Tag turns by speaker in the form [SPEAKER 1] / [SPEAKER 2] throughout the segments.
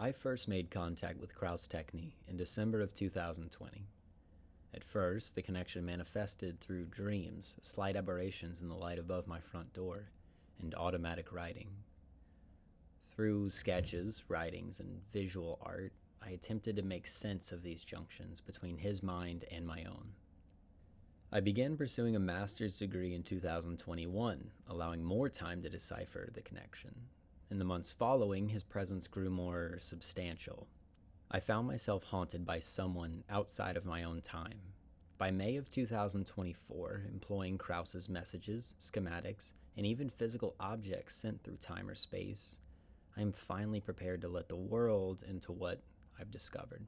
[SPEAKER 1] I first made contact with Kraus Techni in December of 2020. At first, the connection manifested through dreams, slight aberrations in the light above my front door, and automatic writing. Through sketches, writings, and visual art, I attempted to make sense of these junctions between his mind and my own. I began pursuing a master's degree in 2021, allowing more time to decipher the connection. In the months following, his presence grew more substantial. I found myself haunted by someone outside of my own time. By May of 2024, employing Kraus's messages, schematics, and even physical objects sent through time or space, I am finally prepared to let the world into what I've discovered.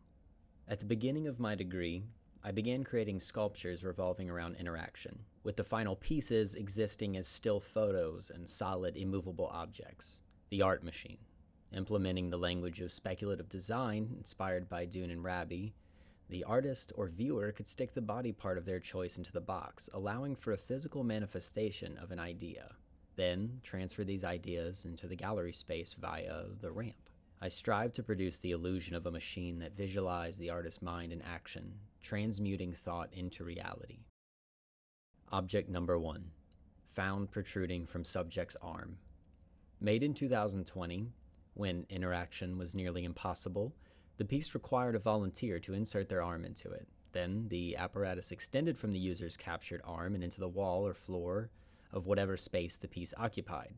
[SPEAKER 1] At the beginning of my degree, I began creating sculptures revolving around interaction, with the final pieces existing as still photos and solid, immovable objects. The art machine, implementing the language of speculative design inspired by Dune and Rabi, the artist or viewer could stick the body part of their choice into the box, allowing for a physical manifestation of an idea. Then transfer these ideas into the gallery space via the ramp. I strive to produce the illusion of a machine that visualized the artist's mind in action, transmuting thought into reality. Object number 1, found protruding from subject's arm. Made in 2020, when interaction was nearly impossible, the piece required a volunteer to insert their arm into it. Then the apparatus extended from the user's captured arm and into the wall or floor of whatever space the piece occupied.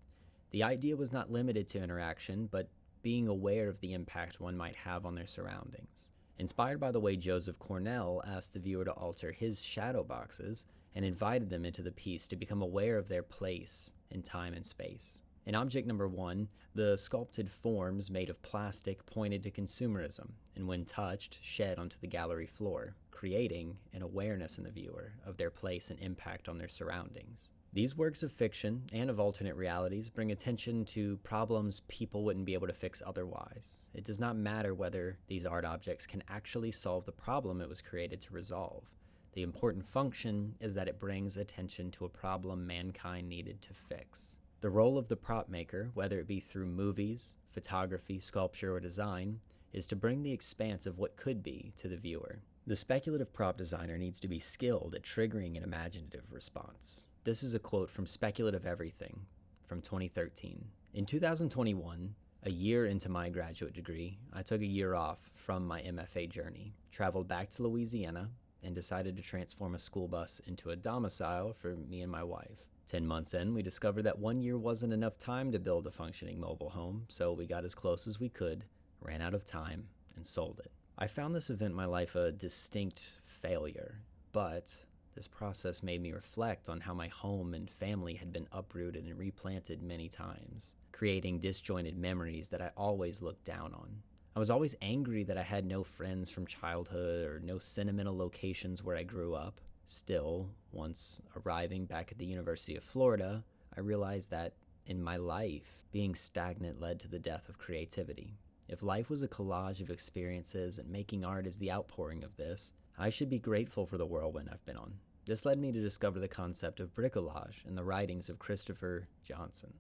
[SPEAKER 1] The idea was not limited to interaction, but being aware of the impact one might have on their surroundings. Inspired by the way Joseph Cornell asked the viewer to alter his shadow boxes and invited them into the piece to become aware of their place in time and space. In object number 1, the sculpted forms made of plastic pointed to consumerism, and when touched, shed onto the gallery floor, creating an awareness in the viewer of their place and impact on their surroundings. These works of fiction and of alternate realities bring attention to problems people wouldn't be able to fix otherwise. It does not matter whether these art objects can actually solve the problem it was created to resolve. The important function is that it brings attention to a problem mankind needed to fix. The role of the prop maker, whether it be through movies, photography, sculpture, or design, is to bring the expanse of what could be to the viewer. The speculative prop designer needs to be skilled at triggering an imaginative response. This is a quote from Speculative Everything from 2013. In 2021, a year into my graduate degree, I took a year off from my MFA journey, traveled back to Louisiana, and decided to transform a school bus into a domicile for me and my wife. 10 months in, we discovered that 1 year wasn't enough time to build a functioning mobile home, so we got as close as we could, ran out of time, and sold it. I found this event in my life a distinct failure, but this process made me reflect on how my home and family had been uprooted and replanted many times, creating disjointed memories that I always looked down on. I was always angry that I had no friends from childhood or no sentimental locations where I grew up. Still, once arriving back at the University of Florida, I realized that in my life, being stagnant led to the death of creativity. If life was a collage of experiences and making art is the outpouring of this, I should be grateful for the whirlwind I've been on. This led me to discover the concept of bricolage in the writings of Christopher Johnson.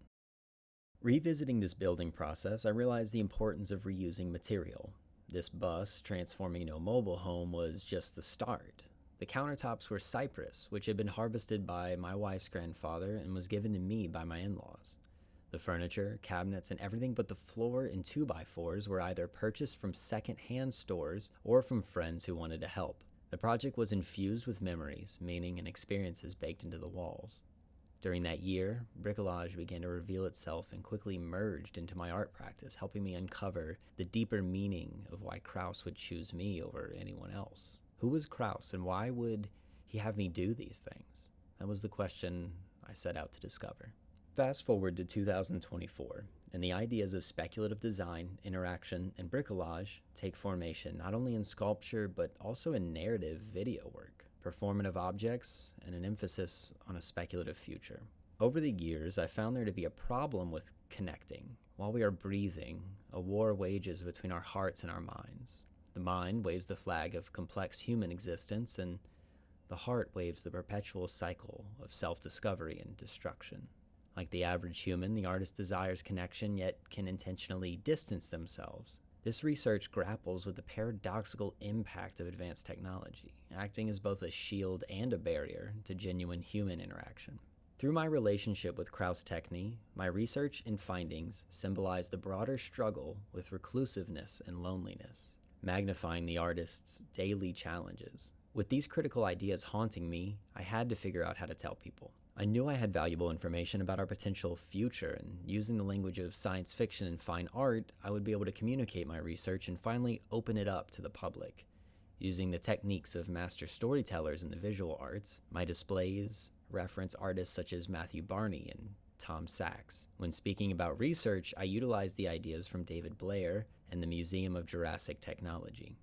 [SPEAKER 1] Revisiting this building process, I realized the importance of reusing material. This bus transforming into a mobile home was just the start. The countertops were cypress, which had been harvested by my wife's grandfather and was given to me by my in-laws. The furniture, cabinets, and everything but the floor and 2x4s were either purchased from second-hand stores or from friends who wanted to help. The project was infused with memories, meaning, and experiences baked into the walls. During that year, bricolage began to reveal itself and quickly merged into my art practice, helping me uncover the deeper meaning of why Kraus would choose me over anyone else. Who was Kraus, and why would he have me do these things? That was the question I set out to discover. Fast forward to 2024, and the ideas of speculative design, interaction, and bricolage take formation not only in sculpture, but also in narrative video work, performative objects, and an emphasis on a speculative future. Over the years, I found there to be a problem with connecting. While we are breathing, a war wages between our hearts and our minds. The mind waves the flag of complex human existence, and the heart waves the perpetual cycle of self-discovery and destruction. Like the average human, the artist desires connection, yet can intentionally distance themselves. This research grapples with the paradoxical impact of advanced technology, acting as both a shield and a barrier to genuine human interaction. Through my relationship with Krauss Techny, my research and findings symbolize the broader struggle with reclusiveness and loneliness, magnifying the artist's daily challenges. With these critical ideas haunting me, I had to figure out how to tell people. I knew I had valuable information about our potential future, and using the language of science fiction and fine art, I would be able to communicate my research and finally open it up to the public. Using the techniques of master storytellers in the visual arts, my displays reference artists such as Matthew Barney and Tom Sachs. When speaking about research, I utilize the ideas from David Blair and the Museum of Jurassic Technology.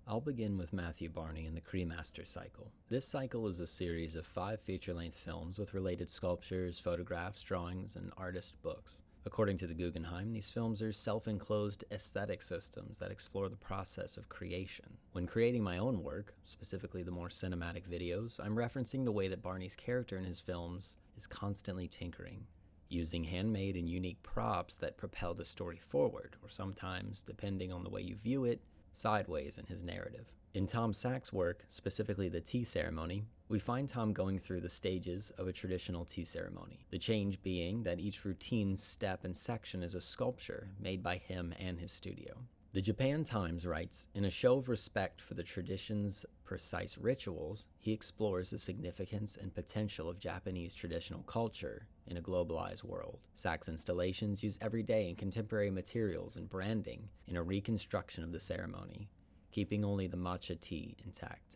[SPEAKER 1] I'll begin with Matthew Barney and the Cremaster cycle. This cycle is a series of 5 feature-length films with related sculptures, photographs, drawings, and artist books. According to the Guggenheim, these films are self-enclosed aesthetic systems that explore the process of creation. When creating my own work, specifically the more cinematic videos, I'm referencing the way that Barney's character in his films is constantly tinkering, using handmade and unique props that propel the story forward, or sometimes, depending on the way you view it, sideways in his narrative. In Tom Sachs' work, specifically the tea ceremony, we find Tom going through the stages of a traditional tea ceremony, the change being that each routine step and section is a sculpture made by him and his studio. The Japan Times writes, in a show of respect for the tradition's precise rituals, he explores the significance and potential of Japanese traditional culture in a globalized world. Sachs' installations use everyday and contemporary materials and branding in a reconstruction of the ceremony, keeping only the matcha tea intact.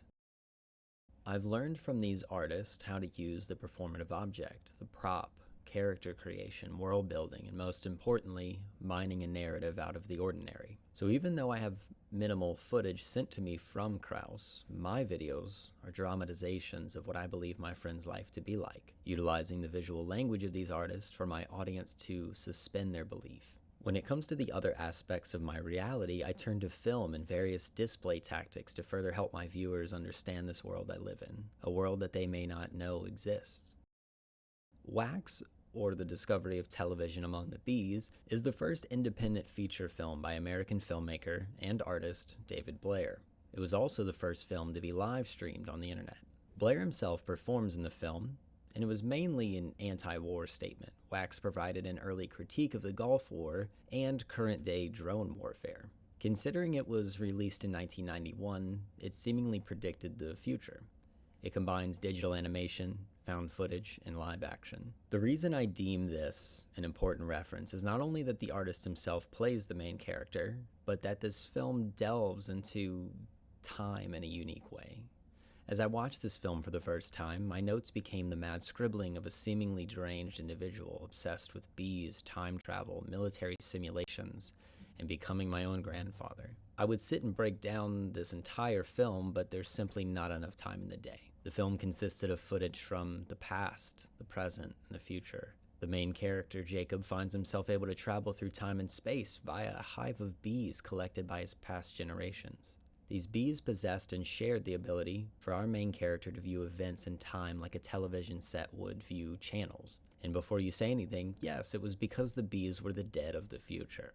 [SPEAKER 1] I've learned from these artists how to use the performative object, the prop, character creation, world building, and most importantly, mining a narrative out of the ordinary. So even though I have minimal footage sent to me from Krauss, my videos are dramatizations of what I believe my friend's life to be like, utilizing the visual language of these artists for my audience to suspend their belief. When it comes to the other aspects of my reality, I turn to film and various display tactics to further help my viewers understand this world I live in, a world that they may not know exists. Wax, or The Discovery of Television Among the Bees, is the first independent feature film by American filmmaker and artist David Blair. It was also the first film to be live streamed on the internet. Blair himself performs in the film, and it was mainly an anti-war statement. Wax provided an early critique of the Gulf War and current-day drone warfare. Considering it was released in 1991, it seemingly predicted the future. It combines digital animation, found footage, and live action. The reason I deem this an important reference is not only that the artist himself plays the main character, but that this film delves into time in a unique way. As I watched this film for the first time, my notes became the mad scribbling of a seemingly deranged individual obsessed with bees, time travel, military simulations, and becoming my own grandfather. I would sit and break down this entire film, but there's simply not enough time in the day. The film consisted of footage from the past, the present, and the future. The main character, Jacob, finds himself able to travel through time and space via a hive of bees collected by his past generations. These bees possessed and shared the ability for our main character to view events in time like a television set would view channels. And before you say anything, yes, it was because the bees were the dead of the future.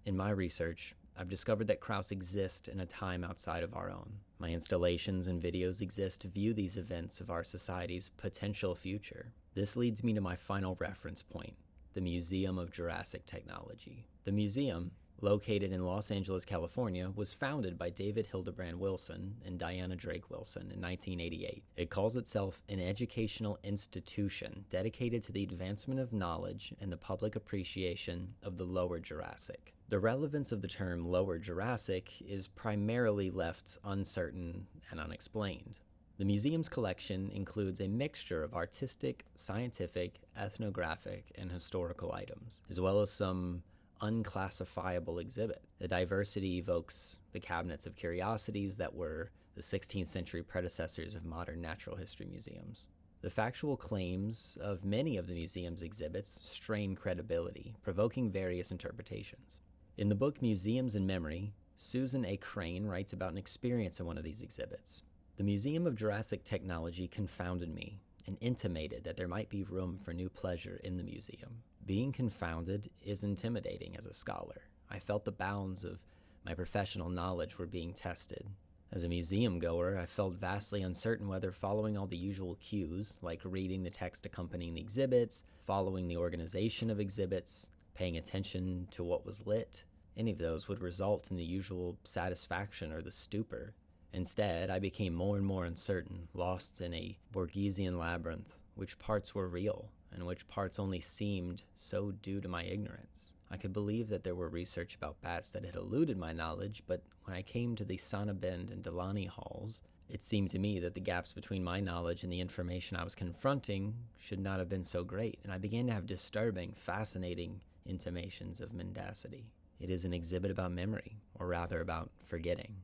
[SPEAKER 1] In my research, I've discovered that Krauss exists in a time outside of our own. My installations and videos exist to view these events of our society's potential future. This leads me to my final reference point, the Museum of Jurassic Technology. The museum, located in Los Angeles, California, was founded by David Hildebrand Wilson and Diana Drake Wilson in 1988. It calls itself an educational institution dedicated to the advancement of knowledge and the public appreciation of the Lower Jurassic. The relevance of the term Lower Jurassic is primarily left uncertain and unexplained. The museum's collection includes a mixture of artistic, scientific, ethnographic, and historical items, as well as some unclassifiable exhibit. The diversity evokes the cabinets of curiosities that were the 16th century predecessors of modern natural history museums. The factual claims of many of the museum's exhibits strain credibility, provoking various interpretations. In the book Museums in Memory, Susan A. Crane writes about an experience in one of these exhibits. The Museum of Jurassic Technology confounded me and intimated that there might be room for new pleasure in the museum. Being confounded is intimidating as a scholar. I felt the bounds of My professional knowledge were being tested. As a museum goer, I felt vastly uncertain whether following all the usual cues, like reading the text accompanying the exhibits, following the organization of exhibits, paying attention to what was lit, any of those would result in the usual satisfaction or the stupor. Instead, I became more and more uncertain, lost in a Borgesian labyrinth, which parts were real, and which parts only seemed so due to my ignorance. I could believe that there were research about bats that had eluded my knowledge, but when I came to the Sonnabend and Delany halls, it seemed to me that the gaps between my knowledge and the information I was confronting should not have been so great, and I began to have disturbing, fascinating intimations of mendacity. It is an exhibit about memory, or rather about forgetting.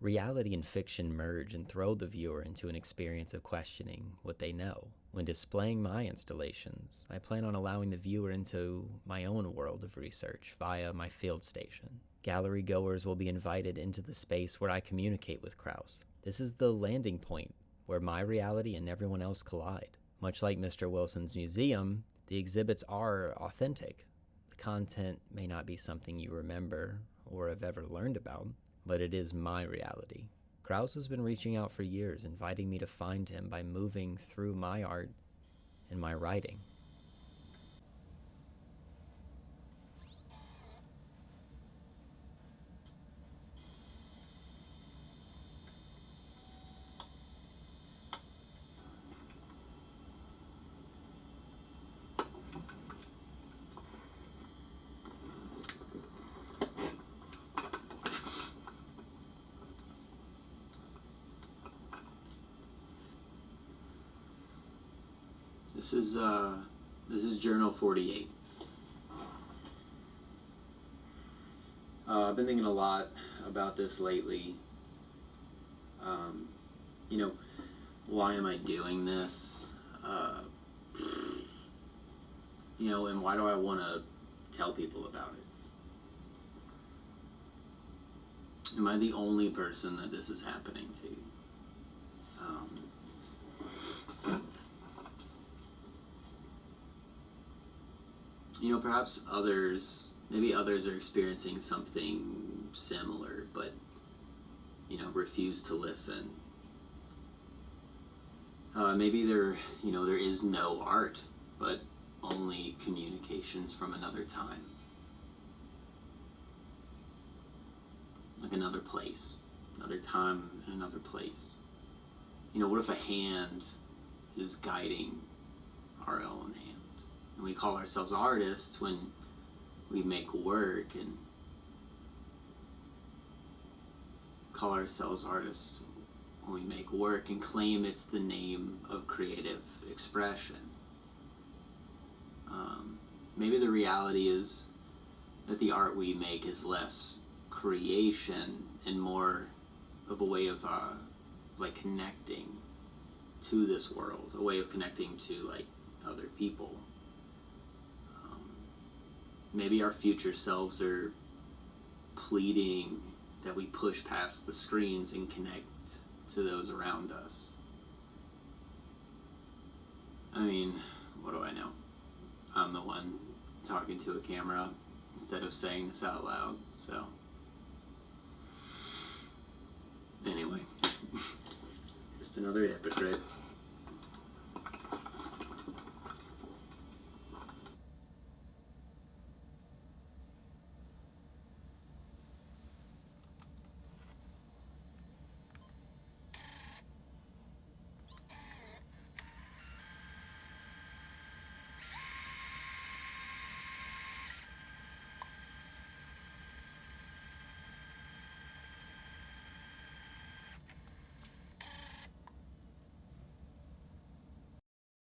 [SPEAKER 1] Reality and fiction merge and throw the viewer into an experience of questioning what they know. When displaying my installations, I plan on allowing the viewer into my own world of research via my field station. Gallery goers will be invited into the space where I communicate with Krauss. This is the landing point where my reality and everyone else collide. Much like Mr. Wilson's museum, the exhibits are authentic. The content may not be something you remember or have ever learned about, but it is my reality. Krauss has been reaching out for years, inviting me to find him by moving through my art and my writing. This is Journal 48. I've been thinking a lot about this lately. You know, why am I doing this? You know, and why do I want to tell people about it? Am I the only person that this is happening to? You know, perhaps maybe others are experiencing something similar, but, you know, refuse to listen. Maybe there is no art, but only communications from another time. Like another place, another time, and another place. You know, what if a hand is guiding our own hand? And we call ourselves artists when we make work, and call ourselves artists when we make work and claim it's the name of creative expression. Maybe the reality is that the art we make is less creation and more of a way of like connecting to this world, a way of connecting to like other people. Maybe our future selves are pleading that we push past the screens and connect to those around us. I mean, what do I know? I'm the one talking to a camera instead of saying this out loud, so. Anyway, just another hypocrite.